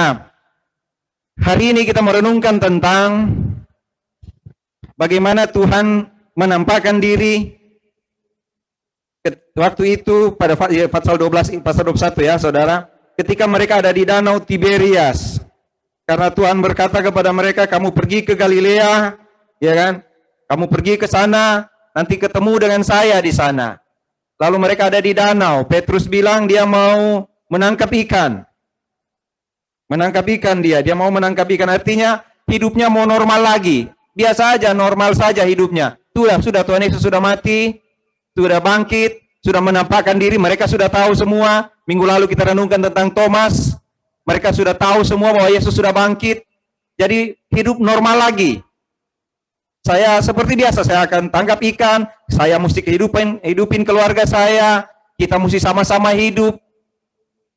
Nah, hari ini kita merenungkan tentang bagaimana Tuhan menampakkan diri waktu itu pada pasal 12, pasal 21 ya saudara, ketika mereka ada di danau Tiberias. Karena Tuhan berkata kepada mereka, kamu pergi ke Galilea, ya kan? Kamu pergi ke sana, nanti ketemu dengan saya di sana. Lalu mereka ada di danau. Petrus bilang dia mau menangkap ikan. Menangkap ikan dia mau menangkap ikan, artinya hidupnya mau normal lagi. Biasa aja, normal saja hidupnya. Sudah Tuhan Yesus sudah mati, sudah bangkit, sudah menampakkan diri, mereka sudah tahu semua. Minggu lalu kita renungkan tentang Thomas. Mereka sudah tahu semua bahwa Yesus sudah bangkit. Jadi hidup normal lagi. Saya seperti biasa, saya akan tangkap ikan, saya mesti hidupin keluarga saya, kita mesti sama-sama hidup.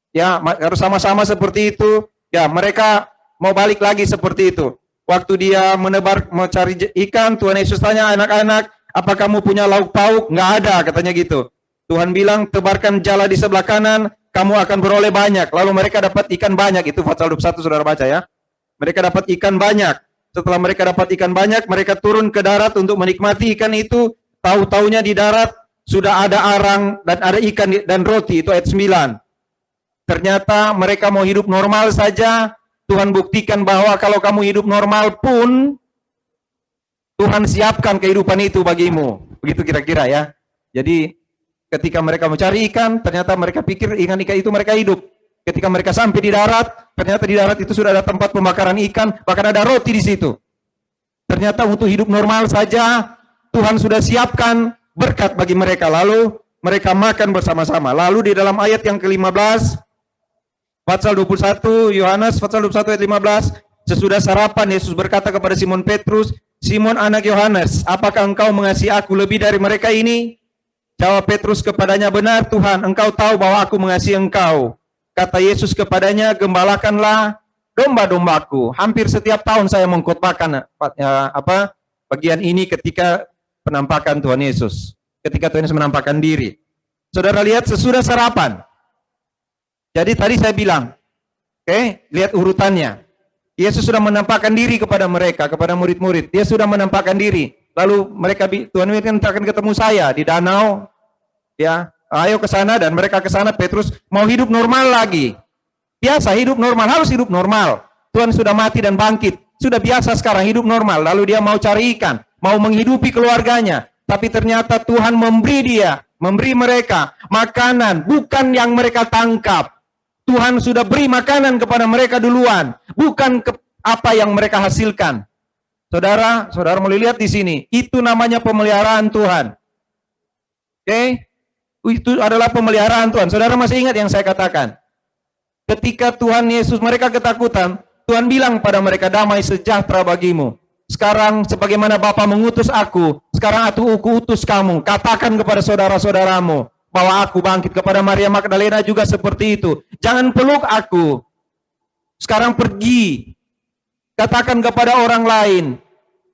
Ya, harus sama-sama seperti itu. Ya, mereka mau balik lagi seperti itu. Waktu dia mau cari ikan, Tuhan Yesus tanya, anak-anak, apa kamu punya lauk pauk? Nggak ada, katanya gitu. Tuhan bilang, tebarkan jala di sebelah kanan, kamu akan beroleh banyak. Lalu mereka dapat ikan banyak. Itu pasal 21, saudara baca ya. Mereka dapat ikan banyak. Setelah mereka dapat ikan banyak, mereka turun ke darat untuk menikmati ikan itu. Tahu-taunya di darat sudah ada arang dan ada ikan dan roti. Itu ayat 9. Ternyata mereka mau hidup normal saja. Tuhan buktikan bahwa kalau kamu hidup normal pun, Tuhan siapkan kehidupan itu bagimu. Begitu kira-kira ya. Jadi ketika mereka mencari ikan, ternyata mereka pikir ikan-ikan itu mereka hidup. Ketika mereka sampai di darat, ternyata di darat itu sudah ada tempat pembakaran ikan, bahkan ada roti di situ. Ternyata untuk hidup normal saja, Tuhan sudah siapkan berkat bagi mereka. Lalu mereka makan bersama-sama. Lalu di dalam ayat yang ke-15, pasal 21, Yohanes pasal 21 ayat 15, sesudah sarapan Yesus berkata kepada Simon Petrus, Simon anak Yohanes, apakah engkau mengasihi aku lebih dari mereka ini? Jawab Petrus kepadanya, benar Tuhan, engkau tahu bahwa aku mengasihi engkau. Kata Yesus kepadanya, gembalakanlah domba-dombaku. Hampir setiap tahun saya mengkhotbahkan bagian ini ketika penampakan Tuhan Yesus. Ketika Tuhan Yesus menampakkan diri. Saudara lihat sesudah sarapan. Jadi tadi saya bilang, oke, lihat urutannya. Yesus sudah menampakkan diri kepada mereka, kepada murid-murid. Dia sudah menampakkan diri. Lalu mereka, Tuhan Yesus akan ketemu saya di danau. Ya, ayo ke sana, dan mereka ke sana. Petrus mau hidup normal lagi. Biasa hidup normal, harus hidup normal. Tuhan sudah mati dan bangkit. Sudah biasa sekarang hidup normal. Lalu dia mau cari ikan, mau menghidupi keluarganya. Tapi ternyata Tuhan memberi mereka makanan, bukan yang mereka tangkap. Tuhan sudah beri makanan kepada mereka duluan, bukan apa yang mereka hasilkan. Saudara mulai lihat di sini, itu namanya pemeliharaan Tuhan. Oke? Itu adalah pemeliharaan Tuhan. Saudara masih ingat yang saya katakan? Ketika Tuhan Yesus, mereka ketakutan, Tuhan bilang pada mereka, damai sejahtera bagimu. Sekarang sebagaimana Bapa mengutus aku, sekarang aku utus kamu. Katakan kepada saudara-saudaramu bahwa aku bangkit. Kepada Maria Magdalena juga seperti itu. Jangan peluk aku. Sekarang pergi. Katakan kepada orang lain.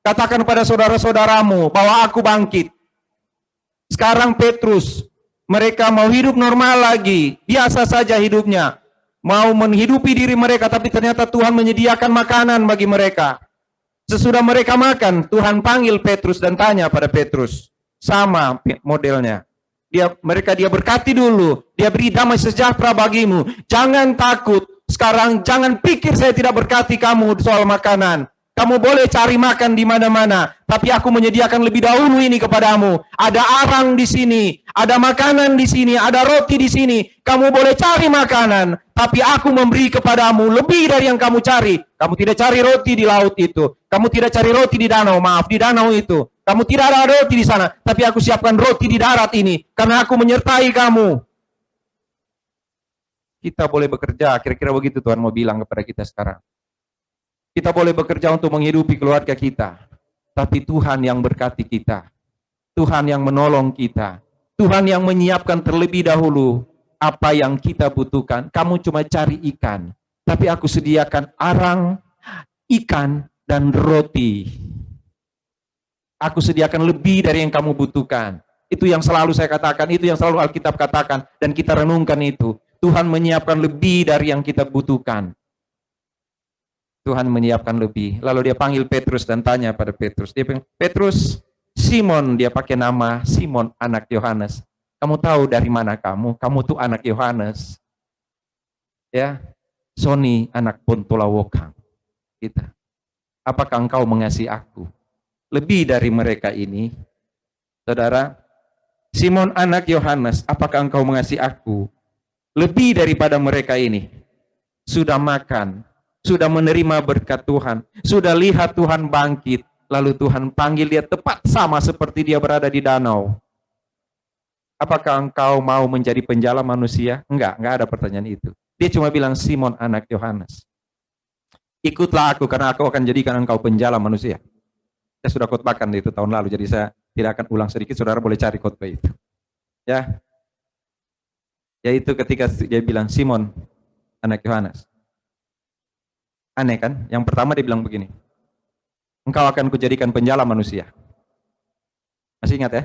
Katakan kepada saudara-saudaramu bahwa aku bangkit. Sekarang Petrus, mereka mau hidup normal lagi. Biasa saja hidupnya. Mau menghidupi diri mereka, tapi ternyata Tuhan menyediakan makanan bagi mereka. Sesudah mereka makan, Tuhan panggil Petrus dan tanya pada Petrus. Sama modelnya. Dia berkati dulu, dia beri damai sejahtera bagimu. Jangan takut. Sekarang jangan pikir saya tidak berkati kamu soal makanan. Kamu boleh cari makan di mana-mana, tapi aku menyediakan lebih dahulu ini kepadamu. Ada arang di sini, ada makanan di sini, ada roti di sini. Kamu boleh cari makanan, tapi aku memberi kepadamu lebih dari yang kamu cari. Kamu tidak cari roti di laut itu. Kamu tidak cari roti di danau, di danau itu. Kamu tidak ada roti di sana, tapi aku siapkan roti di darat ini, karena aku menyertai kamu. Kita boleh bekerja, kira-kira begitu Tuhan mau bilang kepada kita sekarang. Kita boleh bekerja untuk menghidupi keluarga kita, tapi Tuhan yang berkati kita. Tuhan yang menolong kita. Tuhan yang menyiapkan terlebih dahulu apa yang kita butuhkan. Kamu cuma cari ikan, tapi aku sediakan arang, ikan, dan roti. Aku sediakan lebih dari yang kamu butuhkan. Itu yang selalu saya katakan, itu yang selalu Alkitab katakan, dan kita renungkan itu. Tuhan menyiapkan lebih dari yang kita butuhkan. Tuhan menyiapkan lebih. Lalu dia panggil Petrus dan tanya pada Petrus. Dia bilang, Petrus, Simon, dia pakai nama Simon, anak Yohanes. Kamu tahu dari mana kamu? Kamu tuh anak Yohanes. Ya, Soni, anak Pontolawokang. Kita. Apakah engkau mengasihi aku? Lebih dari mereka ini. Saudara, Simon, anak Yohanes, apakah engkau mengasihi aku? Lebih daripada mereka ini. Sudah makan, sudah menerima berkat Tuhan, sudah lihat Tuhan bangkit, lalu Tuhan panggil dia tepat sama seperti dia berada di danau. Apakah engkau mau menjadi penjala manusia? Enggak ada pertanyaan itu. Dia cuma bilang, Simon anak Yohanes, ikutlah aku karena aku akan jadikan engkau penjala manusia. Saya sudah khotbahkan itu tahun lalu, jadi saya tidak akan ulang sedikit, saudara boleh cari khotbah itu. Ya, yaitu ketika dia bilang, Simon anak Yohanes. Aneh kan? Yang pertama dia bilang begini, engkau akan kujadikan penjala manusia. Masih ingat ya?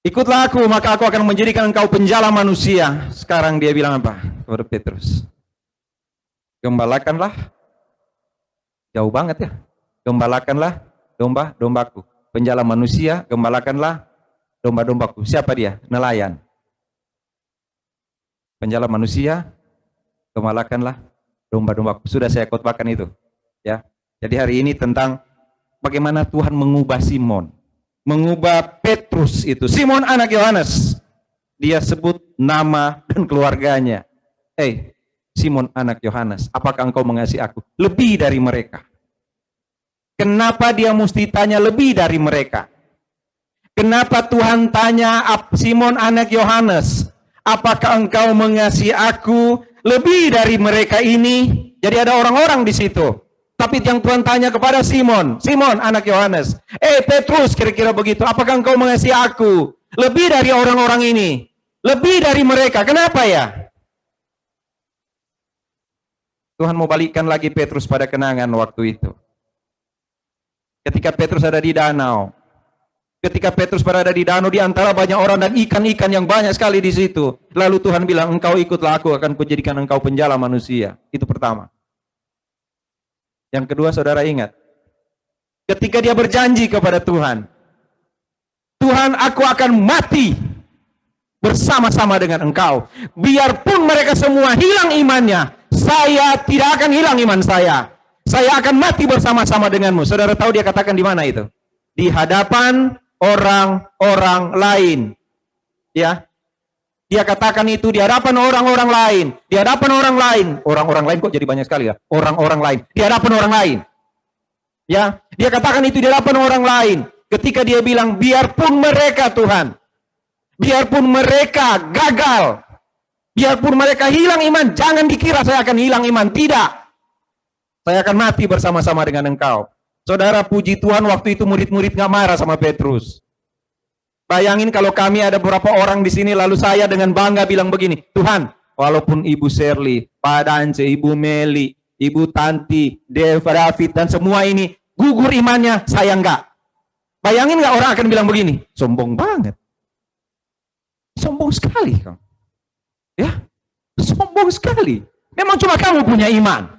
Ikutlah aku, maka aku akan menjadikan engkau penjala manusia. Sekarang dia bilang apa? Kepada Petrus. Gembalakanlah. Jauh banget ya. Gembalakanlah domba-dombaku. Penjala manusia, gembalakanlah domba-dombaku. Siapa dia? Nelayan. Penjala manusia, gembalakanlah domba-dombaku. Sudah saya khotbahkan itu. Ya. Jadi hari ini tentang bagaimana Tuhan mengubah Simon. Mengubah Petrus itu. Simon anak Yohanes. Dia sebut nama dan keluarganya. Simon anak Yohanes, apakah engkau mengasihi aku? Lebih dari mereka. Kenapa dia mesti tanya lebih dari mereka? Kenapa Tuhan tanya Simon anak Yohanes, apakah engkau mengasihi aku lebih dari mereka ini? Jadi ada orang-orang di situ. Tapi yang Tuhan tanya kepada Simon, Simon anak Yohanes, Petrus, kira-kira begitu, apakah engkau mengasihi aku lebih dari orang-orang ini? Lebih dari mereka. Kenapa ya? Tuhan mau balikkan lagi Petrus pada kenangan waktu itu. Ketika Petrus ada di danau. Ketika Petrus berada di danau, di antara banyak orang dan ikan-ikan yang banyak sekali di situ. Lalu Tuhan bilang, engkau ikutlah aku, akan kujadikan engkau penjala manusia. Itu pertama. Yang kedua, saudara ingat. Ketika dia berjanji kepada Tuhan. Tuhan, aku akan mati bersama-sama dengan engkau. Biarpun mereka semua hilang imannya, saya tidak akan hilang iman saya. Saya akan mati bersama-sama denganmu. Saudara tahu dia katakan di mana itu? Di hadapan orang-orang lain. Ya. Dia katakan itu di hadapan orang-orang lain. Di hadapan orang lain. Orang-orang lain kok jadi banyak sekali ya? Orang-orang lain. Di hadapan orang lain. Ya. Dia katakan itu di hadapan orang lain. Ketika dia bilang, biarpun mereka Tuhan. Biarpun mereka gagal. Biarpun mereka hilang iman. Jangan dikira saya akan hilang iman. Tidak. Saya akan mati bersama-sama dengan engkau. Saudara, puji Tuhan waktu itu murid-murid nggak marah sama Petrus. Bayangin kalau kami ada beberapa orang di sini, lalu saya dengan bangga bilang begini, Tuhan, walaupun Ibu Shirley, Pak Dance, Ibu Meli, Ibu Tanti, Deva David, dan semua ini gugur imannya, saya enggak. Bayangin nggak orang akan bilang begini, sombong banget. Sombong sekali kamu. Ya, sombong sekali. Memang cuma kamu punya iman.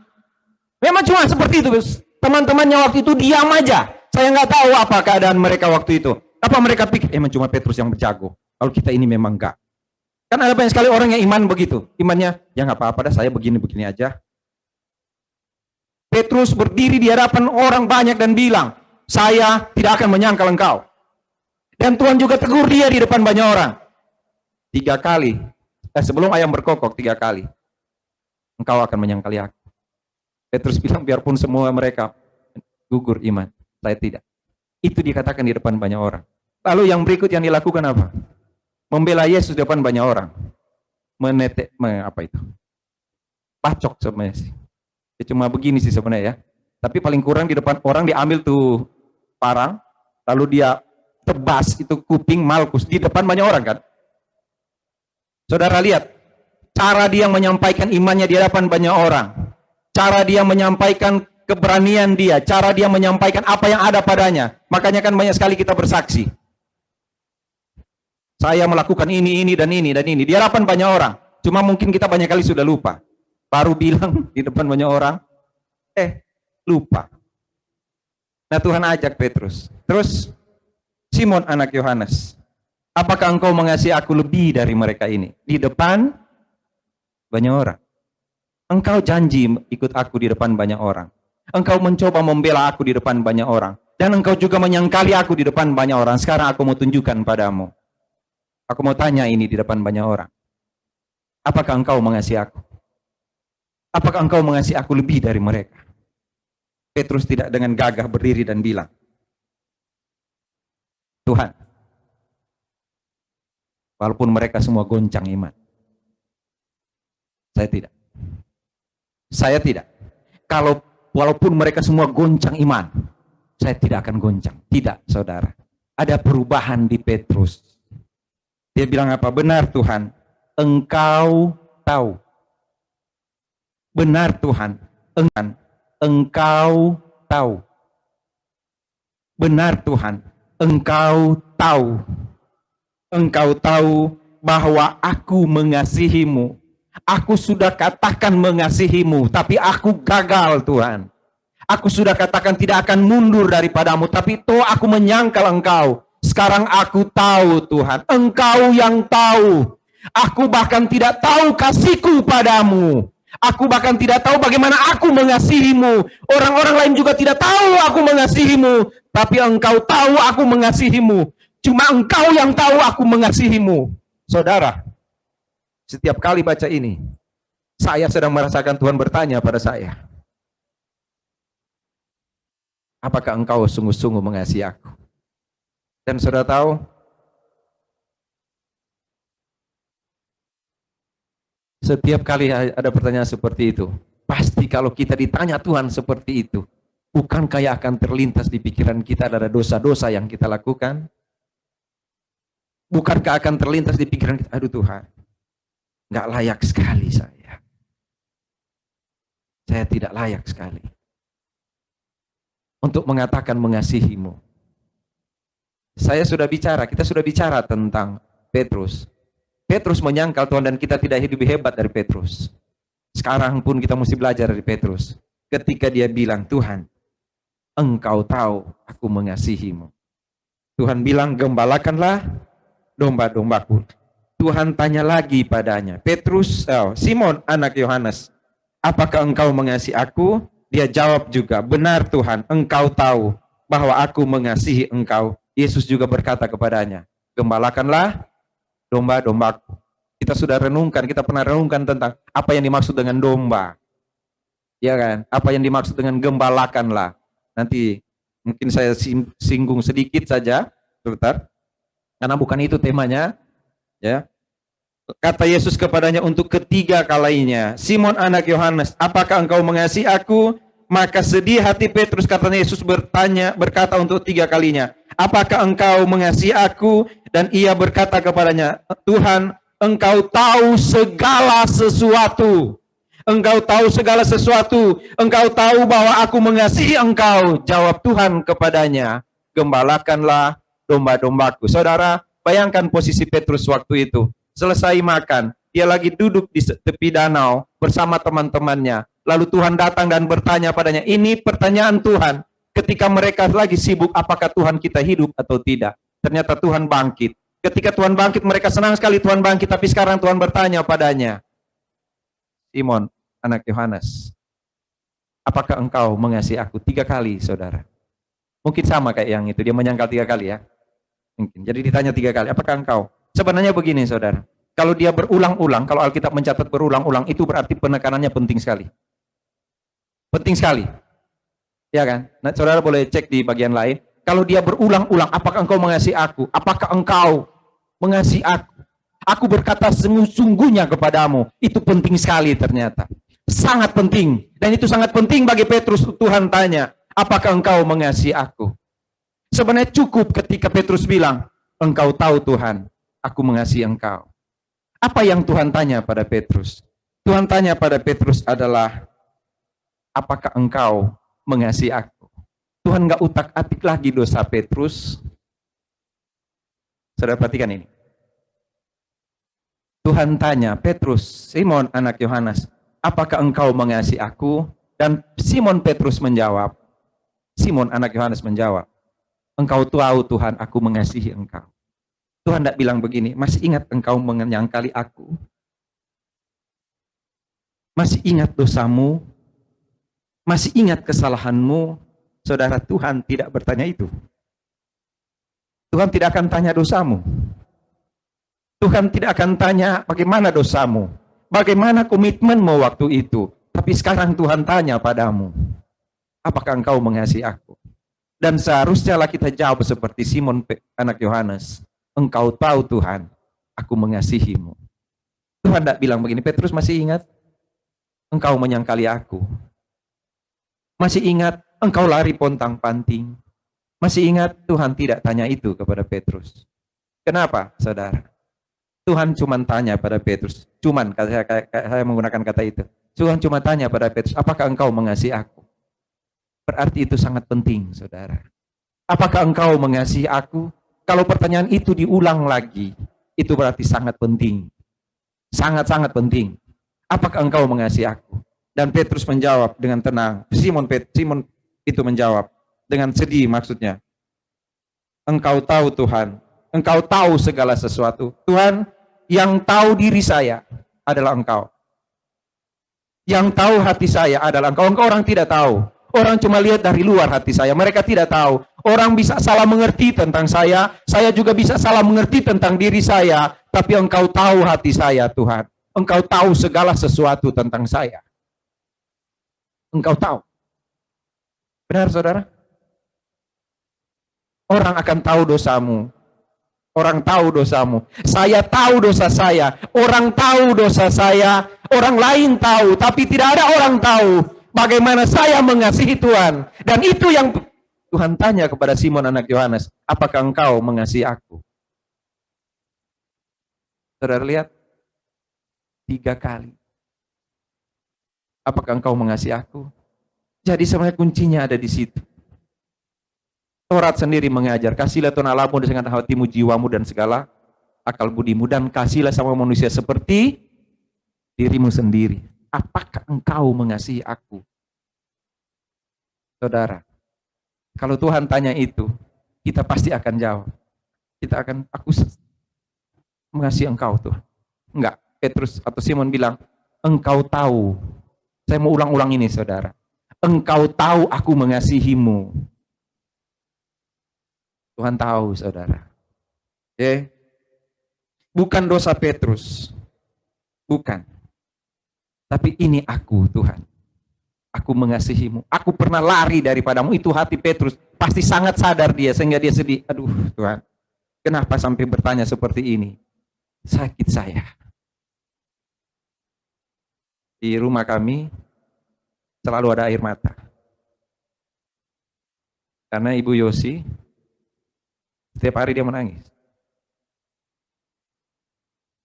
Memang cuma seperti itu. Teman-temannya waktu itu diam aja. Saya nggak tahu apa keadaan mereka waktu itu. Apa mereka pikir, emang cuma Petrus yang berjago. Kalau kita ini memang enggak. Kan ada banyak sekali orang yang iman begitu. Imannya, ya nggak apa-apa dah, saya begini-begini aja. Petrus berdiri di hadapan orang banyak dan bilang, saya tidak akan menyangkal engkau. Dan Tuhan juga tegur dia di depan banyak orang. 3 kali. Sebelum ayam berkokok 3 kali. Engkau akan menyangkali aku. Petrus bilang, biarpun semua mereka gugur iman, saya tidak. Itu dikatakan di depan banyak orang. Lalu yang berikut yang dilakukan apa? Membela Yesus di depan banyak orang. Apa itu? Pacok sebenarnya sih. Ya, cuma begini sih sebenarnya ya. Tapi paling kurang di depan orang diambil tuh parang, lalu dia tebas itu kuping Malkus di depan banyak orang kan. Saudara lihat, cara dia menyampaikan imannya di hadapan banyak orang. Cara dia menyampaikan keberanian dia, cara dia menyampaikan apa yang ada padanya. Makanya kan banyak sekali kita bersaksi. Saya melakukan ini, dan ini, dan ini. Di hadapan banyak orang. Cuma mungkin kita banyak kali sudah lupa. Baru bilang di depan banyak orang, Lupa. Nah Tuhan ajak Petrus. Terus, Simon anak Yohanes, apakah engkau mengasihi aku lebih dari mereka ini? Di depan banyak orang. Engkau janji ikut aku di depan banyak orang. Engkau mencoba membela aku di depan banyak orang. Dan engkau juga menyangkali aku di depan banyak orang. Sekarang aku mau tunjukkan padamu. Aku mau tanya ini di depan banyak orang. Apakah engkau mengasihi aku? Apakah engkau mengasihi aku lebih dari mereka? Petrus tidak dengan gagah berdiri dan bilang, Tuhan, walaupun mereka semua goncang iman, saya tidak. Saya tidak. Kalau walaupun mereka semua goncang iman, saya tidak akan goncang. Tidak, saudara. Ada perubahan di Petrus. Dia bilang apa? Benar Tuhan, engkau tahu. Benar Tuhan, engkau tahu. Benar Tuhan, engkau tahu. Engkau tahu bahwa aku mengasihimu. Aku sudah katakan mengasihimu, tapi aku gagal Tuhan. Aku sudah katakan tidak akan mundur daripadamu, tapi toh aku menyangkal engkau. Sekarang aku tahu Tuhan, engkau yang tahu. Aku bahkan tidak tahu kasihku padamu. Aku bahkan tidak tahu bagaimana aku mengasihimu. Orang-orang lain juga tidak tahu aku mengasihimu. Tapi engkau tahu aku mengasihimu. Cuma engkau yang tahu aku mengasihimu. Saudara, setiap kali baca ini, saya sedang merasakan Tuhan bertanya pada saya, apakah engkau sungguh-sungguh mengasihi aku? Dan saudara tahu, setiap kali ada pertanyaan seperti itu, pasti kalau kita ditanya Tuhan seperti itu, bukankah yang akan terlintas di pikiran kita ada dosa-dosa yang kita lakukan? Bukankah akan terlintas di pikiran kita, aduh Tuhan, nggak layak sekali saya. Saya tidak layak sekali untuk mengatakan mengasihimu. Saya sudah bicara, kita sudah bicara tentang Petrus. Petrus menyangkal Tuhan dan kita tidak hidup hebat dari Petrus. Sekarang pun kita mesti belajar dari Petrus. Ketika dia bilang, Tuhan, engkau tahu aku mengasihimu. Tuhan bilang, gembalakanlah domba-dombaku. Tuhan tanya lagi padanya, Petrus, Simon anak Yohanes, apakah engkau mengasihi aku? Dia jawab juga, benar Tuhan, engkau tahu bahwa aku mengasihi engkau. Yesus juga berkata kepadanya, gembalakanlah domba-dombaku. Kita sudah renungkan, kita pernah renungkan tentang apa yang dimaksud dengan domba. Ya kan? Apa yang dimaksud dengan gembalakanlah. Nanti mungkin saya singgung sedikit saja, sebentar. Karena bukan itu temanya. Ya, kata Yesus kepadanya untuk ketiga kalinya, Simon anak Yohanes, apakah engkau mengasihi aku? Maka sedih hati Petrus, katanya Yesus berkata untuk tiga kalinya, apakah engkau mengasihi aku? Dan ia berkata kepadanya, Tuhan, engkau tahu segala sesuatu. Engkau tahu segala sesuatu. Engkau tahu bahwa aku mengasihi engkau. Jawab Tuhan kepadanya, gembalakanlah domba-dombaku. Saudara, bayangkan posisi Petrus waktu itu. Selesai makan, dia lagi duduk di tepi danau bersama teman-temannya. Lalu Tuhan datang dan bertanya padanya, ini pertanyaan Tuhan. Ketika mereka lagi sibuk, apakah Tuhan kita hidup atau tidak? Ternyata Tuhan bangkit. Ketika Tuhan bangkit, mereka senang sekali Tuhan bangkit. Tapi sekarang Tuhan bertanya padanya, Simon, anak Yohanes, apakah engkau mengasihi aku? 3 kali, saudara. Mungkin sama kayak yang itu, dia menyangkal 3 kali ya. Mungkin. Jadi ditanya 3 kali, apakah engkau? Sebenarnya begini saudara, kalau dia berulang-ulang, kalau Alkitab mencatat berulang-ulang, itu berarti penekanannya penting sekali. Penting sekali. Ya kan? Nah, saudara boleh cek di bagian lain. Kalau dia berulang-ulang, apakah engkau mengasihi aku? Apakah engkau mengasihi aku? Aku berkata sungguh-sungguhnya kepadamu. Itu penting sekali ternyata. Sangat penting. Dan itu sangat penting bagi Petrus. Tuhan tanya, apakah engkau mengasihi aku? Sebenarnya cukup ketika Petrus bilang, engkau tahu Tuhan, aku mengasihi engkau. Apa yang Tuhan tanya pada Petrus? Tuhan tanya pada Petrus adalah, apakah engkau mengasihi aku? Tuhan nggak utak-atik lagi dosa Petrus. Saudara perhatikan ini. Tuhan tanya, Petrus, Simon anak Yohanes, apakah engkau mengasihi aku? Dan Simon Petrus menjawab, Simon anak Yohanes menjawab, engkau tahu Tuhan, aku mengasihi engkau. Tuhan tidak bilang begini, masih ingat engkau menyangkali aku? Masih ingat dosamu? Masih ingat kesalahanmu? Saudara, Tuhan tidak bertanya itu. Tuhan tidak akan tanya dosamu. Tuhan tidak akan tanya bagaimana dosamu, bagaimana komitmenmu waktu itu. Tapi sekarang Tuhan tanya padamu, apakah engkau mengasihi aku? Dan seharusnya kita jawab seperti Simon anak Yohanes, engkau tahu Tuhan, aku mengasihimu. Tuhan tidak bilang begini, Petrus masih ingat? Engkau menyangkali aku. Masih ingat engkau lari pontang-panting? Masih ingat? Tuhan tidak tanya itu kepada Petrus. Kenapa, saudara? Tuhan cuma tanya pada Petrus. Cuman, saya menggunakan kata itu. Tuhan cuma tanya pada Petrus, apakah engkau mengasihi aku? Berarti itu sangat penting, saudara. Apakah engkau mengasihi aku? Kalau pertanyaan itu diulang lagi, itu berarti sangat penting. Sangat-sangat penting. Apakah engkau mengasihi aku? Dan Petrus menjawab dengan tenang. Simon itu menjawab dengan sedih maksudnya. Engkau tahu Tuhan. Engkau tahu segala sesuatu. Tuhan, yang tahu diri saya adalah engkau. Yang tahu hati saya adalah engkau. Engkau orang tidak tahu. Orang cuma lihat dari luar hati saya. Mereka tidak tahu. Orang bisa salah mengerti tentang saya juga bisa salah mengerti tentang diri saya. Tapi engkau tahu hati saya, Tuhan. Engkau tahu segala sesuatu tentang saya. Engkau tahu. Benar, saudara? Orang akan tahu dosamu. Orang tahu dosamu. Saya tahu dosa saya. Orang tahu dosa saya. Orang lain tahu. Tapi tidak ada orang tahu bagaimana saya mengasihi Tuhan. Dan itu yang Tuhan tanya kepada Simon anak Yohanes. Apakah engkau mengasihi aku? Saudara lihat. 3 kali. Apakah engkau mengasihi aku? Jadi sebenarnya kuncinya ada di situ. Taurat sendiri mengajar, kasihlah Tuhan Allahmu dengan hatimu, jiwamu, dan segala akal budimu. Dan kasihlah sama manusia seperti dirimu sendiri. Apakah engkau mengasihi aku? Saudara, kalau Tuhan tanya itu, kita pasti akan jawab. Aku mengasihi engkau Tuhan. Enggak. Petrus atau Simon bilang, engkau tahu. Saya mau ulang-ulang ini, saudara. Engkau tahu aku mengasihimu. Tuhan tahu, saudara. Oke? Bukan dosa Petrus. Bukan. Tapi ini aku, Tuhan. Aku mengasihimu. Aku pernah lari daripadamu. Itu hati Petrus. Pasti sangat sadar dia, sehingga dia sedih. Aduh, Tuhan. Kenapa sampai bertanya seperti ini? Sakit saya. Di rumah kami selalu ada air mata. Karena Ibu Yosi setiap hari dia menangis.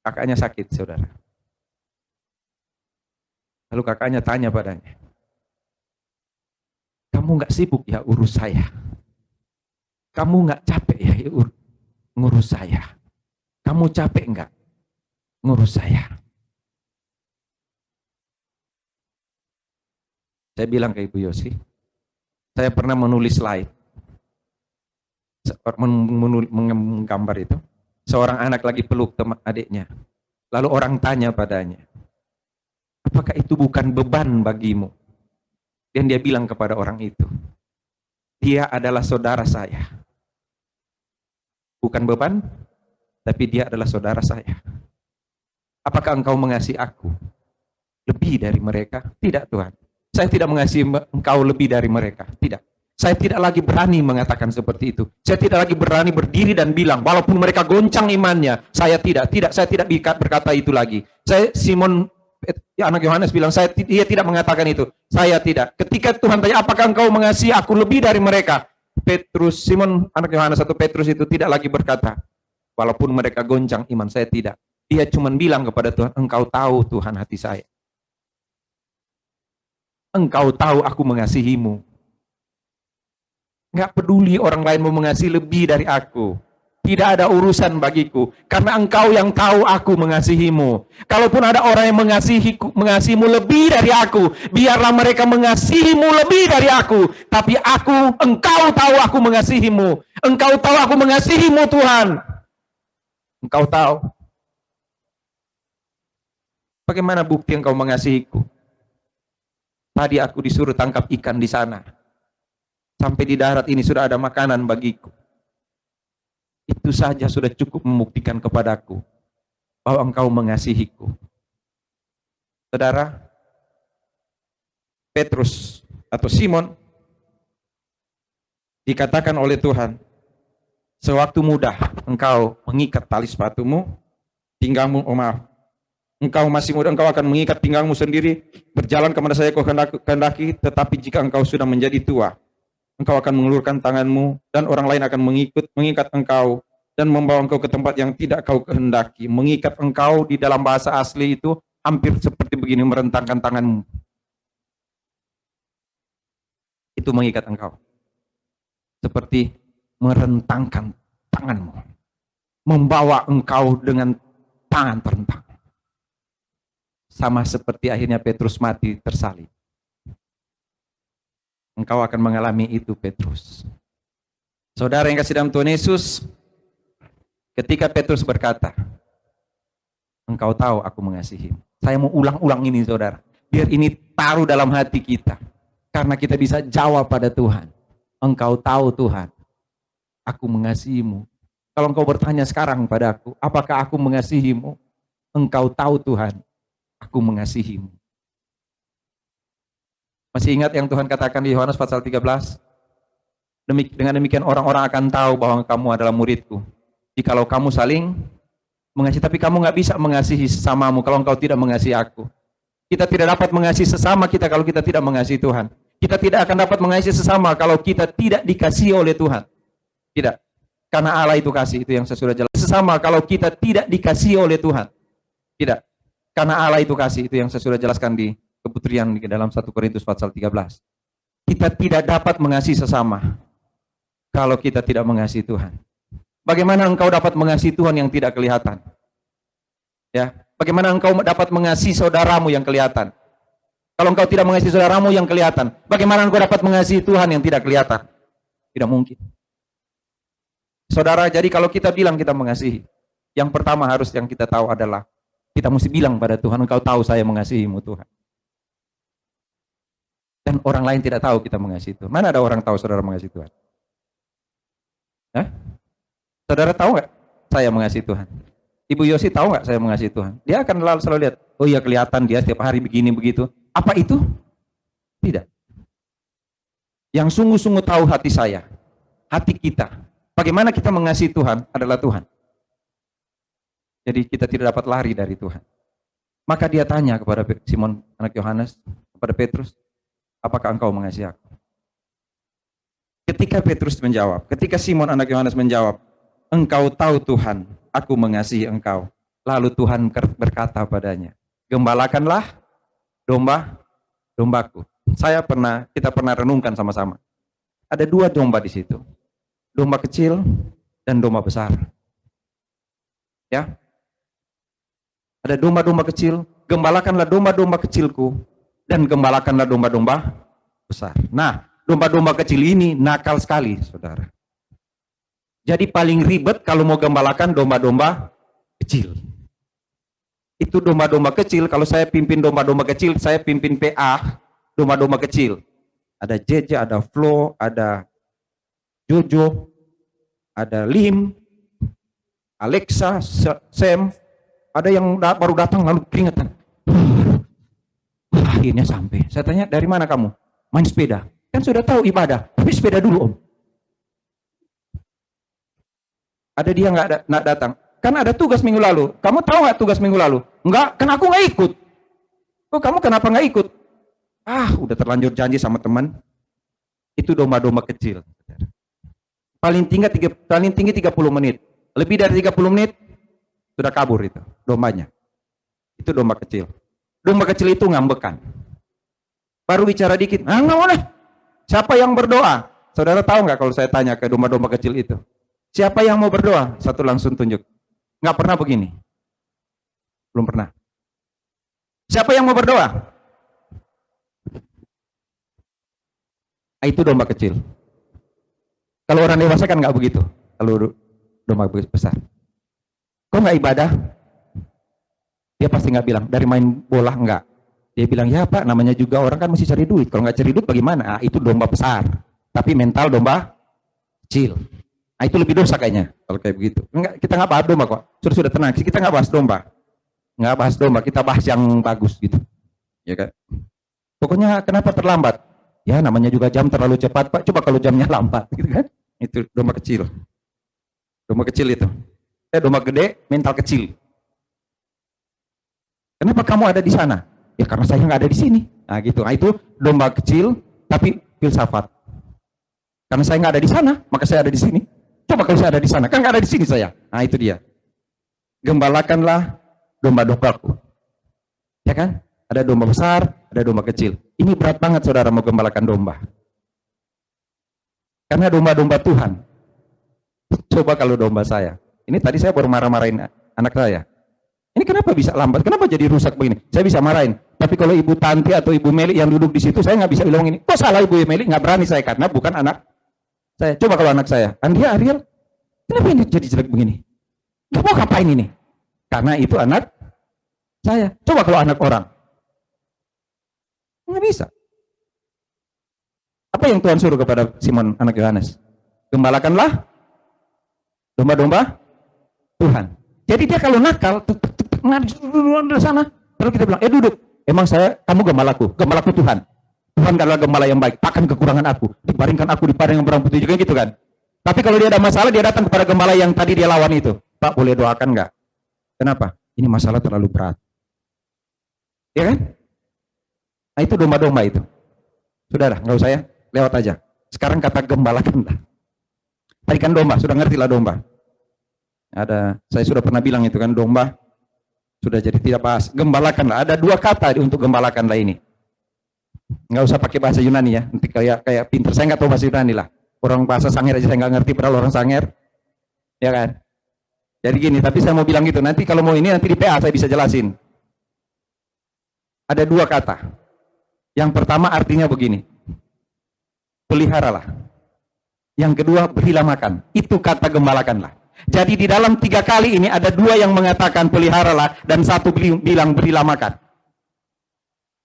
Kakaknya sakit, saudara. Lalu kakaknya tanya padanya, kamu nggak sibuk ya urus saya? Kamu nggak capek ya ngurus saya? Kamu capek nggak ngurus saya? Saya bilang ke Ibu Yosi, saya pernah menulis slide, menggambar itu, seorang anak lagi peluk teman adiknya, lalu orang tanya padanya, apakah itu bukan beban bagimu? Dan dia bilang kepada orang itu, dia adalah saudara saya. Bukan beban, tapi dia adalah saudara saya. Apakah engkau mengasihi aku lebih dari mereka? Tidak, Tuhan. Saya tidak mengasihi engkau lebih dari mereka. Tidak. Saya tidak lagi berani mengatakan seperti itu. Saya tidak lagi berani berdiri dan bilang, walaupun mereka goncang imannya, saya tidak, saya tidak berkata itu lagi. Simon anak Yohanes bilang, dia tidak mengatakan itu. Saya tidak. Ketika Tuhan tanya, apakah engkau mengasihi aku lebih dari mereka? Simon anak Yohanes atau Petrus itu tidak lagi berkata, walaupun mereka goncang iman, saya tidak. Dia cuma bilang kepada Tuhan, engkau tahu Tuhan hati saya. Engkau tahu aku mengasihimu. Nggak peduli orang lain mau mengasihi lebih dari aku. Tidak ada urusan bagiku, karena engkau yang tahu aku mengasihimu. Kalaupun ada orang yang mengasihimu lebih dari aku, biarlah mereka mengasihimu lebih dari aku. Tapi engkau tahu aku mengasihimu. Engkau tahu aku mengasihimu, Tuhan. Engkau tahu. Bagaimana bukti engkau mengasihiku? Tadi aku disuruh tangkap ikan di sana. Sampai di darat ini sudah ada makanan bagiku. Itu saja sudah cukup membuktikan kepadaku bahwa engkau mengasihiku. Saudara, Petrus atau Simon dikatakan oleh Tuhan, sewaktu muda engkau mengikat tali sepatumu, pinggangmu, engkau masih muda, engkau akan mengikat pinggangmu sendiri, berjalan kemana saja kau kehendaki, tetapi jika engkau sudah menjadi tua, engkau akan mengulurkan tanganmu, dan orang lain akan mengikat engkau, dan membawa engkau ke tempat yang tidak kau kehendaki. Mengikat engkau di dalam bahasa asli itu hampir seperti begini, merentangkan tanganmu. Itu mengikat engkau. Seperti merentangkan tanganmu. Membawa engkau dengan tangan terentang. Sama seperti akhirnya Petrus mati tersalib. Engkau akan mengalami itu, Petrus. Saudara yang kasih dalam Tuhan Yesus, ketika Petrus berkata, engkau tahu aku mengasihi. Saya mau ulang-ulang ini, saudara. Biar ini taruh dalam hati kita. Karena kita bisa jawab pada Tuhan. Engkau tahu, Tuhan, aku mengasihimu. Kalau engkau bertanya sekarang padaku, apakah aku mengasihimu? Engkau tahu, Tuhan, aku mengasihimu. Masih ingat yang Tuhan katakan di Yohanes pasal 13? Dengan demikian orang-orang akan tahu bahwa kamu adalah muridku. Jikalau kamu saling mengasihi, tapi kamu nggak bisa mengasihi sesamamu kalau engkau tidak mengasihi aku. Kita tidak dapat mengasihi sesama kita kalau kita tidak mengasihi Tuhan. Kita tidak akan dapat mengasihi sesama kalau kita tidak dikasihi oleh Tuhan. Tidak. Karena Allah itu kasih, itu yang saya sudah jelaskan. Sesama kalau kita tidak dikasihi oleh Tuhan. Tidak. Karena Allah itu kasih, itu yang saya sudah jelaskan di Keputrian di dalam 1 Korintus pasal 13. Kita tidak dapat mengasihi sesama kalau kita tidak mengasihi Tuhan. Bagaimana engkau dapat mengasihi Tuhan yang tidak kelihatan? Ya, bagaimana engkau dapat mengasihi saudaramu yang kelihatan? Kalau engkau tidak mengasihi saudaramu yang kelihatan, bagaimana engkau dapat mengasihi Tuhan yang tidak kelihatan? Tidak mungkin. Saudara, jadi kalau kita bilang kita mengasihi, yang pertama harus yang kita tahu adalah kita mesti bilang pada Tuhan, engkau tahu saya mengasihimu, Tuhan. Dan orang lain tidak tahu kita mengasihi Tuhan. Mana ada orang tahu saudara mengasihi Tuhan? Hah? Saudara tahu nggak saya mengasihi Tuhan? Ibu Yosi tahu nggak saya mengasihi Tuhan? Dia akan selalu lihat, oh iya kelihatan dia setiap hari begini begitu. Apa itu? Tidak. Yang sungguh-sungguh tahu hati saya, hati kita. Bagaimana kita mengasihi Tuhan adalah Tuhan. Jadi kita tidak dapat lari dari Tuhan. Maka dia tanya kepada Simon anak Yohanes, kepada Petrus, apakah engkau mengasihi aku? Ketika Petrus menjawab, ketika Simon anak Yohanes menjawab, engkau tahu Tuhan, aku mengasihi engkau. Lalu Tuhan berkata padanya, gembalakanlah domba-dombaku. Kita pernah renungkan sama-sama. Ada dua domba di situ. Domba kecil dan domba besar. Ya. Ada domba-domba kecil, gembalakanlah domba-domba kecilku dan gembalakanlah domba-domba besar. Nah, domba-domba kecil ini nakal sekali, saudara. Jadi paling ribet kalau mau gembalakan domba-domba kecil. Itu domba-domba kecil, kalau saya pimpin domba-domba kecil, saya pimpin PA, domba-domba kecil. Ada JJ, ada Flo, ada Jojo, ada Lim, Alexa, Sam, ada yang baru datang lalu keringetan. Akhirnya sampai. Saya tanya, dari mana kamu? Main sepeda. Kan sudah tahu ibadah, tapi sepeda dulu, Om. Ada dia nggak datang. Kan ada tugas minggu lalu. Kamu tahu nggak tugas minggu lalu? Enggak, kan aku nggak ikut. Kok kamu kenapa nggak ikut? Udah terlanjur janji sama teman. Itu domba-domba kecil. Paling tinggi 30 menit. Lebih dari 30 menit, sudah kabur itu dombanya. Itu domba kecil. Domba kecil itu ngambekan. Baru bicara dikit, nggak boleh. Siapa yang berdoa? Saudara tahu nggak kalau saya tanya ke domba-domba kecil itu? Siapa yang mau berdoa? Satu langsung tunjuk. Nggak pernah begini. Belum pernah. Siapa yang mau berdoa? Nah, itu domba kecil. Kalau orang dewasa kan nggak begitu. Kalau domba besar. Kok nggak ibadah? Dia pasti nggak bilang, dari main bola nggak. Dia bilang, ya Pak, namanya juga orang kan mesti cari duit. Kalau nggak cari duit bagaimana? Nah, itu domba besar. Tapi mental domba kecil. Nah, itu lebih dosa kayaknya kalau kayak begitu. Enggak, kita nggak bahas domba kok. Sudah tenang. Kita nggak bahas domba. Nggak bahas domba. Kita bahas yang bagus gitu. Ya kan? Pokoknya kenapa terlambat? Ya namanya juga jam terlalu cepat Pak. Coba kalau jamnya lambat, gitu kan? Itu domba kecil. Domba kecil itu. Domba gede, mental kecil. Kenapa kamu ada di sana? Ya karena saya nggak ada di sini. Nah gitu. Nah, itu domba kecil tapi filsafat. Karena saya nggak ada di sana, maka saya ada di sini. Coba kalau saya ada di sana, kan nggak ada di sini saya. Nah itu dia. Gembalakanlah domba-dombaku. Ya kan? Ada domba besar, ada domba kecil. Ini berat banget saudara mau gembalakan domba. Karena domba-domba Tuhan. Coba kalau domba saya. Ini tadi saya baru marah-marahin anak saya. Ini kenapa bisa lambat? Kenapa jadi rusak begini? Saya bisa marahin. Tapi kalau Ibu Tanti atau Ibu Meli yang duduk di situ, saya nggak bisa bilang ini. Kok salah Ibu Meli? Nggak berani saya karena bukan anak saya. Coba kalau anak saya, Andrea, Ariel, kenapa ini jadi jelek begini? Nggak mau ngapain ini? Karena itu anak saya. Coba kalau anak orang, nggak bisa. Apa yang Tuhan suruh kepada Simon anak Yohanes? Gembalakanlah domba-domba Tuhan. Jadi dia kalau nakal, di sana, lalu kita bilang, duduk. Emang kamu gembalaku Tuhan. Tuhan adalah gembala yang baik, takkan kekurangan aku. Dibaringkan aku di padang yang berang putih juga gitu kan. Tapi kalau dia ada masalah, dia datang kepada gembala yang tadi dia lawan itu. Pak, boleh doakan nggak? Kenapa? Ini masalah terlalu berat. Ya kan? Nah itu domba-domba itu. Sudahlah, nggak usah ya, lewat aja. Sekarang kata gembalakanlah. Tadi kan domba, sudah ngerti lah domba. Saya sudah pernah bilang itu kan, domba sudah jadi tidak bahas. Gembalakanlah, ada dua kata untuk gembalakanlah ini. Nggak usah pakai bahasa Yunani ya, nanti kayak pinter. Saya nggak tahu bahasa Yunani lah. Orang bahasa Sanger aja saya nggak ngerti, padahal orang Sanger, ya kan? Jadi gini, tapi saya mau bilang gitu. Nanti kalau mau ini nanti di PA saya bisa jelasin. Ada dua kata. Yang pertama artinya begini, peliharalah. Yang kedua berilah makan. Itu kata gembalakanlah. Jadi di dalam 3 kali ini ada 2 yang mengatakan peliharalah dan 1 bilang berilah makan.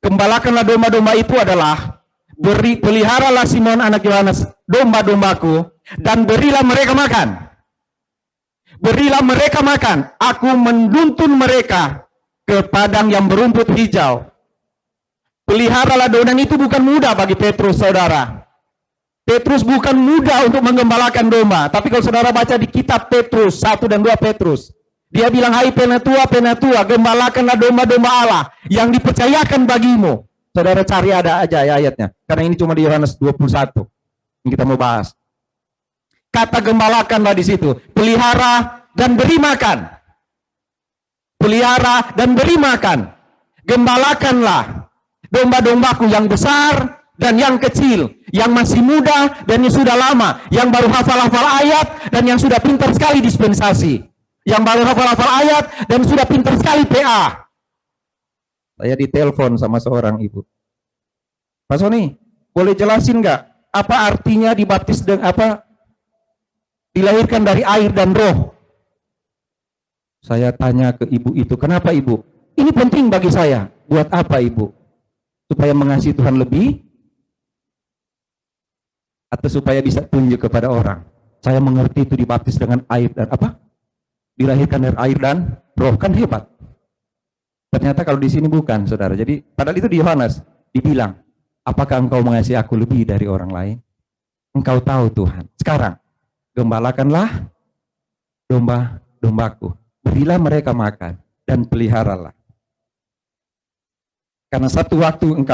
Gembalakanlah domba-domba itu adalah peliharalah Simon anak Yohanes domba-dombaku dan berilah mereka makan. Berilah mereka makan. Aku menuntun mereka ke padang yang berumput hijau. Peliharalah domba, dan itu bukan mudah bagi Petrus saudara. Petrus bukan mudah untuk menggembalakan domba. Tapi kalau saudara baca di kitab Petrus 1 dan 2 Petrus, dia bilang, hai penatua, gembalakanlah domba-domba Allah yang dipercayakan bagimu. Saudara cari ada aja ya ayatnya. Karena ini cuma di Yohanes 21 yang kita mau bahas. Kata gembalakanlah di situ. Pelihara dan beri makan. Pelihara dan beri makan. Gembalakanlah domba-dombaku yang besar dan yang kecil, yang masih muda dan yang sudah lama, yang baru hafal-hafal ayat dan yang sudah pintar sekali dispensasi, yang baru hafal-hafal ayat dan sudah pintar sekali PA. Saya ditelepon sama seorang ibu. Pak Sony, boleh jelasin nggak apa artinya dibaptis dengan apa? Dilahirkan dari air dan roh. Saya tanya ke ibu itu, kenapa ibu? Ini penting bagi saya. Buat apa ibu? Supaya mengasihi Tuhan lebih? Atau supaya bisa tunjuk kepada orang? Saya mengerti itu dibaptis dengan air dan apa? Dilahirkan dari air dan roh, kan hebat. Ternyata kalau di sini bukan, saudara. Jadi padahal itu di Yohanes dibilang, apakah engkau mengasihi aku lebih dari orang lain? Engkau tahu Tuhan. Sekarang gembalakanlah domba-dombaku, berilah mereka makan dan peliharalah. Karena satu waktu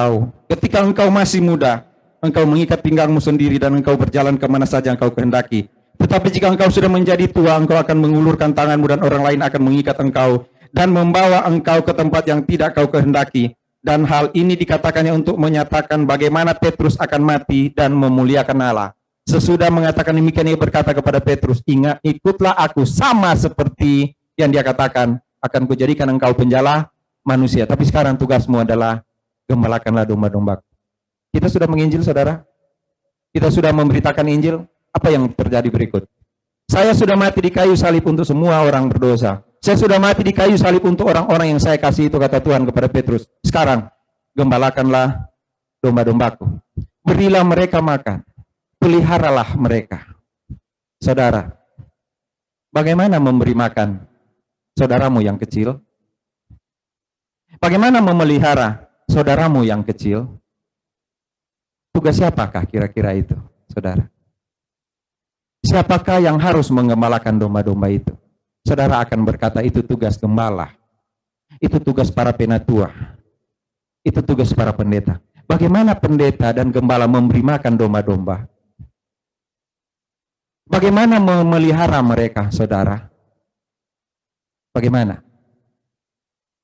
ketika engkau masih muda, engkau mengikat pinggangmu sendiri dan engkau berjalan kemana saja engkau kehendaki. Tetapi jika engkau sudah menjadi tua, engkau akan mengulurkan tanganmu dan orang lain akan mengikat engkau dan membawa engkau ke tempat yang tidak kau kehendaki. Dan hal ini dikatakannya untuk menyatakan bagaimana Petrus akan mati dan memuliakan Allah. Sesudah mengatakan demikian, ia berkata kepada Petrus, ingat, ikutlah aku, sama seperti yang dia katakan, akan kujadikan engkau penjala manusia. Tapi sekarang tugasmu adalah gembalakanlah domba-domba. Kita sudah menginjil, saudara. Kita sudah memberitakan Injil. Apa yang terjadi berikut? Saya sudah mati di kayu salib untuk semua orang berdosa. Saya sudah mati di kayu salib untuk orang-orang yang saya kasih itu, kata Tuhan kepada Petrus. Sekarang, gembalakanlah domba-dombaku. Berilah mereka makan. Peliharalah mereka. Saudara, bagaimana memberi makan saudaramu yang kecil? Bagaimana memelihara saudaramu yang kecil? Tugas siapakah kira-kira itu, saudara? Siapakah yang harus mengembalakan domba-domba itu? Saudara akan berkata, itu tugas gembala. Itu tugas para penatua. Itu tugas para pendeta. Bagaimana pendeta dan gembala memberi makan domba-domba? Bagaimana memelihara mereka, saudara? Bagaimana?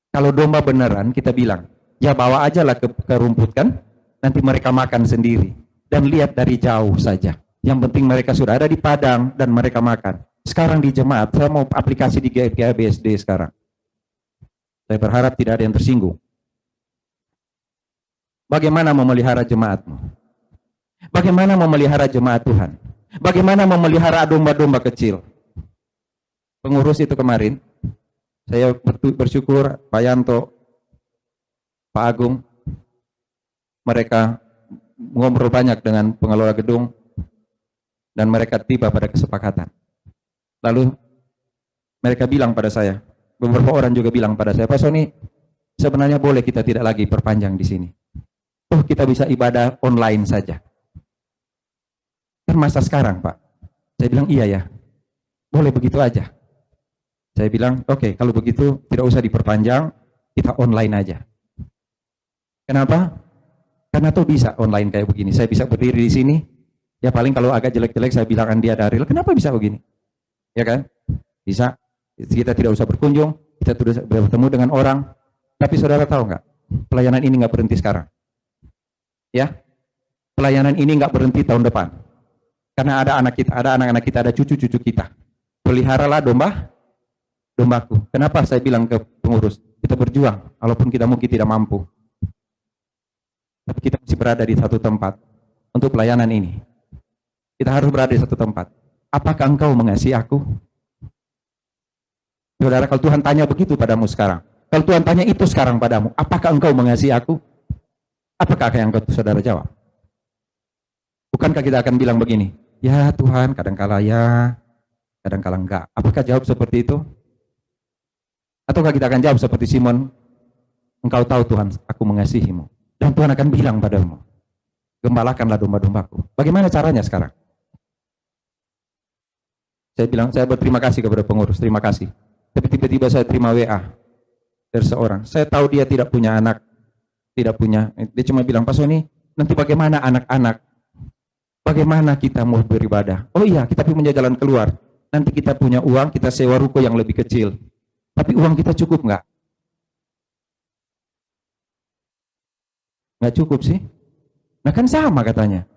Kalau domba beneran, kita bilang, ya bawa aja lah ke rumput kan? Nanti mereka makan sendiri. Dan lihat dari jauh saja. Yang penting mereka sudah ada di padang dan mereka makan. Sekarang di jemaat, saya mau aplikasi di GBSD sekarang. Saya berharap tidak ada yang tersinggung. Bagaimana memelihara jemaatmu? Bagaimana memelihara jemaat Tuhan? Bagaimana memelihara domba-domba kecil? Pengurus itu kemarin, saya bersyukur Pak Yanto, Pak Agung, mereka ngobrol banyak dengan pengelola gedung dan mereka tiba pada kesepakatan. Lalu mereka bilang pada saya, beberapa orang juga bilang pada saya, Pak Sony, sebenarnya boleh kita tidak lagi perpanjang di sini. Oh, kita bisa ibadah online saja. Kan masa sekarang, Pak. Saya bilang iya ya. Boleh begitu aja. Saya bilang, oke, kalau begitu tidak usah diperpanjang, kita online aja. Kenapa? Karena tuh bisa online kayak begini. Saya bisa berdiri di sini, ya paling kalau agak jelek-jelek saya bilang dia Daril, kenapa bisa begini? Ya kan? Bisa. Kita tidak usah berkunjung, kita tidak usah bertemu dengan orang. Tapi saudara tahu nggak? Pelayanan ini nggak berhenti sekarang. Ya, pelayanan ini nggak berhenti tahun depan. Karena ada anak kita, ada anak-anak kita, ada cucu-cucu kita. Peliharalah dombaku. Kenapa saya bilang ke pengurus? Kita berjuang, walaupun kita mungkin tidak mampu. Tapi kita masih berada di satu tempat untuk pelayanan ini. Kita harus berada di satu tempat. Apakah engkau mengasihi aku? Saudara, kalau Tuhan tanya begitu padamu sekarang, kalau Tuhan tanya itu sekarang padamu, apakah engkau mengasihi aku? Apakah yang engkau saudara jawab? Bukankah kita akan bilang begini, ya Tuhan, kadangkala ya, kadangkala enggak. Apakah jawab seperti itu? Ataukah kita akan jawab seperti Simon, engkau tahu Tuhan, aku mengasihimu. Dan Tuhan akan bilang padamu, gembalakanlah domba-dombaku. Bagaimana caranya sekarang? Saya bilang, saya berterima kasih kepada pengurus, terima kasih. Tapi tiba-tiba saya terima WA dari seorang. Saya tahu dia tidak punya anak, tidak punya. Dia cuma bilang, Pak Sony, nanti bagaimana anak-anak? Bagaimana kita mau beribadah? Oh iya, kita punya jalan keluar. Nanti kita punya uang, kita sewa ruko yang lebih kecil. Tapi uang kita cukup nggak? Nggak cukup sih. Nah kan sama katanya.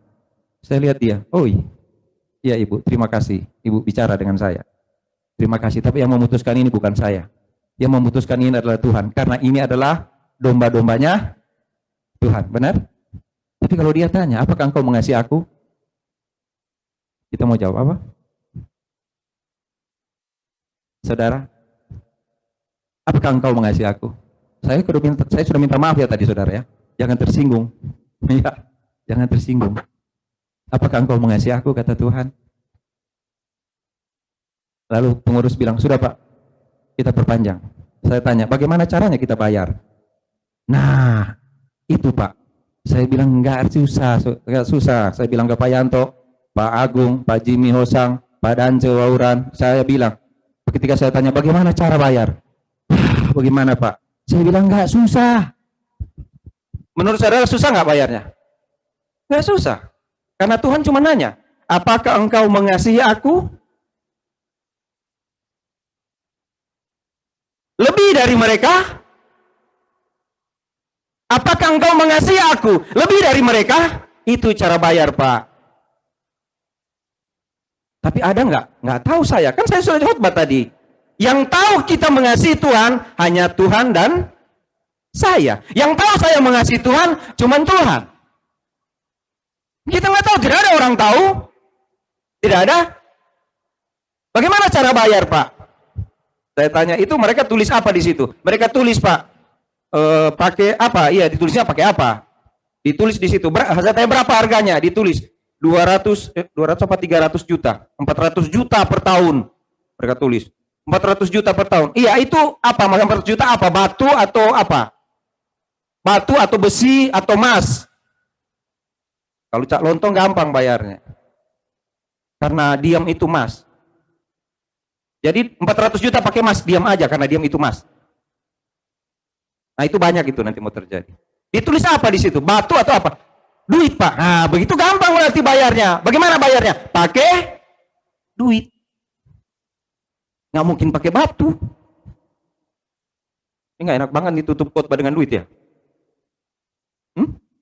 Saya lihat dia, oh iya Ibu, terima kasih. Ibu bicara dengan saya. Terima kasih, tapi yang memutuskan ini bukan saya. Yang memutuskan ini adalah Tuhan. Karena ini adalah domba-dombanya Tuhan, benar? Tapi kalau dia tanya, apakah engkau mengasihi aku? Kita mau jawab apa? Saudara, apakah engkau mengasihi aku? Saya sudah minta maaf ya tadi saudara ya. Jangan tersinggung. Ya, jangan tersinggung. Apakah engkau mengasihi aku, kata Tuhan? Lalu pengurus bilang, sudah Pak, kita perpanjang. Saya tanya, bagaimana caranya kita bayar? Nah, itu Pak. Saya bilang, enggak susah. Saya bilang ke Pak Yanto, Pak Agung, Pak Jimmy Hosang, Pak Dance Wauran. Saya bilang, ketika saya tanya, bagaimana cara bayar? Bagaimana Pak? Saya bilang, enggak susah. Menurut saudara susah nggak bayarnya? Nggak susah. Karena Tuhan cuma nanya, apakah engkau mengasihi aku? Lebih dari mereka? Apakah engkau mengasihi aku? Lebih dari mereka? Itu cara bayar, Pak. Tapi ada nggak? Nggak tahu saya. Kan saya sudah khotbah tadi. Yang tahu kita mengasihi Tuhan hanya Tuhan dan saya. Yang tahu saya mengasihi Tuhan cuman Tuhan. Kita nggak tahu, tidak ada orang tahu. Tidak ada. Bagaimana cara bayar, Pak? Saya tanya, itu mereka tulis apa di situ? Mereka tulis, Pak, pakai apa? Iya, ditulisnya pakai apa? Ditulis di situ. Saya tanya berapa harganya? Ditulis 200 apa 300 juta? 400 juta per tahun. Mereka tulis. 400 juta per tahun. Iya, itu apa? 400 juta apa? Batu atau apa? Batu atau besi atau emas? Kalau Cak Lontong gampang bayarnya. Karena diam itu emas. Jadi 400 juta pakai emas, diam aja karena diam itu emas. Nah, itu banyak itu nanti mau terjadi. Ditulis apa di situ? Batu atau apa? Duit, Pak. Nah, begitu gampang berarti bayarnya. Bagaimana bayarnya? Pakai duit. Nggak mungkin pakai batu. Ini nggak enak banget ditutup khotbah dengan duit ya.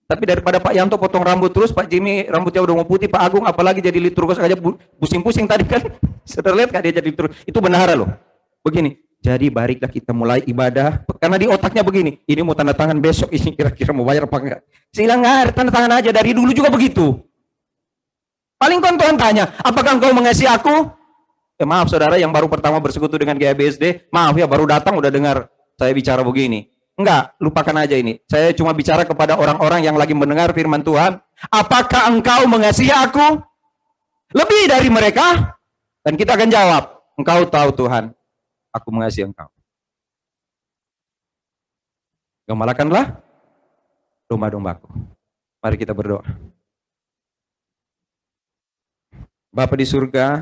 Tapi daripada Pak Yanto potong rambut terus, Pak Jimmy rambutnya udah mau putih, Pak Agung apalagi jadi liturgus aja pusing-pusing tadi kan. Sudah lihat kan dia jadi liturgus. Itu benara loh. Begini, jadi baiklah kita mulai ibadah. Karena di otaknya begini, ini mau tanda tangan besok, ini kira-kira mau bayar apa enggak. Sehingga nggak tanda tangan aja, dari dulu juga begitu. Paling kan Tuhan tanya, apakah engkau mengasihi aku? Maaf saudara yang baru pertama bersekutu dengan GBSD, maaf ya baru datang udah dengar saya bicara begini. Enggak, lupakan aja ini. Saya cuma bicara kepada orang-orang yang lagi mendengar firman Tuhan. Apakah engkau mengasihi aku? Lebih dari mereka? Dan kita akan jawab, engkau tahu Tuhan, aku mengasihi engkau. Gembalakanlah domba-dombaku. Mari kita berdoa. Bapa di surga,